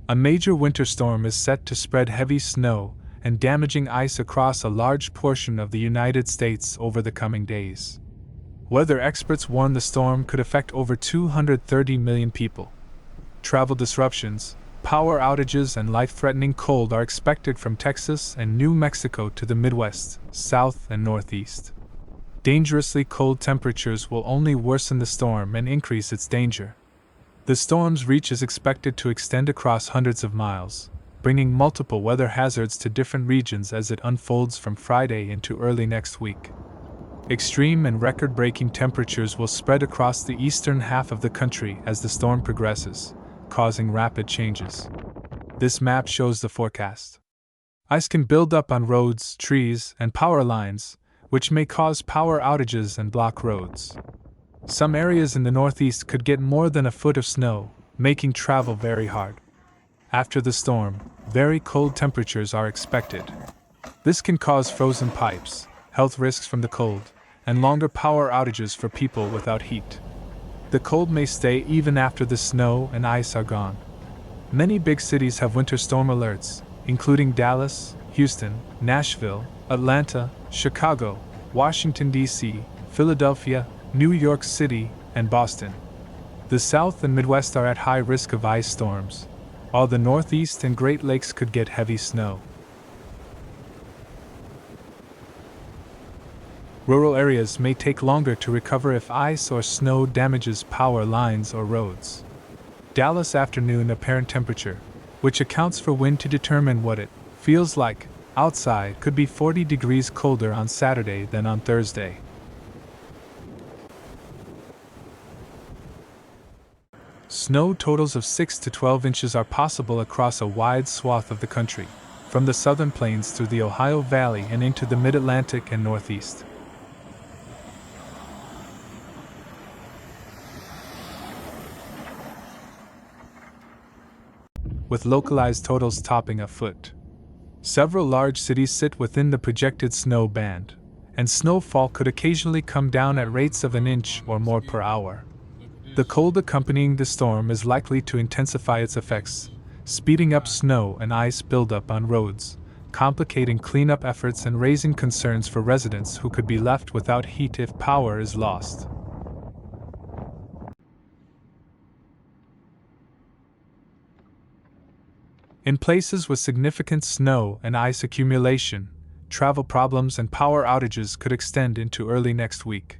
A major winter storm is set to spread heavy snow and damaging ice across a large portion of the United States over the coming days. Weather experts warn the storm could affect over 230 million people. Travel disruptions, power outages, and life-threatening cold are expected from Texas and New Mexico to the Midwest, South, and Northeast. Dangerously cold temperatures will only worsen the storm and increase its danger. The storm's reach is expected to extend across hundreds of miles, bringing multiple weather hazards to different regions as it unfolds from Friday into early next week. Extreme and record-breaking temperatures will spread across the eastern half of the country as the storm progresses, causing rapid changes. This map shows the forecast. Ice can build up on roads, trees, and power lines, which may cause power outages and block roads. Some areas in the Northeast could get more than a foot of snow, making travel very hard. After the storm, very cold temperatures are expected. This can cause frozen pipes, health risks from the cold, and longer power outages for people without heat. The cold may stay even after the snow and ice are gone. Many big cities have winter storm alerts, including Dallas, Houston, Nashville, Atlanta, Chicago, Washington, D.C., Philadelphia, New York City, and Boston. The South and Midwest are at high risk of ice storms, while the Northeast and Great Lakes could get heavy snow. Rural areas may take longer to recover if ice or snow damages power lines or roads. Dallas afternoon apparent temperature, which accounts for wind to determine what it feels like outside, could be 40 degrees colder on Saturday than on Thursday. Snow totals of 6 to 12 inches are possible across a wide swath of the country, from the southern plains through the Ohio Valley and into the Mid-Atlantic and Northeast. With localized totals topping a foot. Several large cities sit within the projected snow band, and snowfall could occasionally come down at rates of an inch or more per hour. The cold accompanying the storm is likely to intensify its effects, speeding up snow and ice buildup on roads, complicating cleanup efforts and raising concerns for residents who could be left without heat if power is lost. In places with significant snow and ice accumulation, travel problems and power outages could extend into early next week.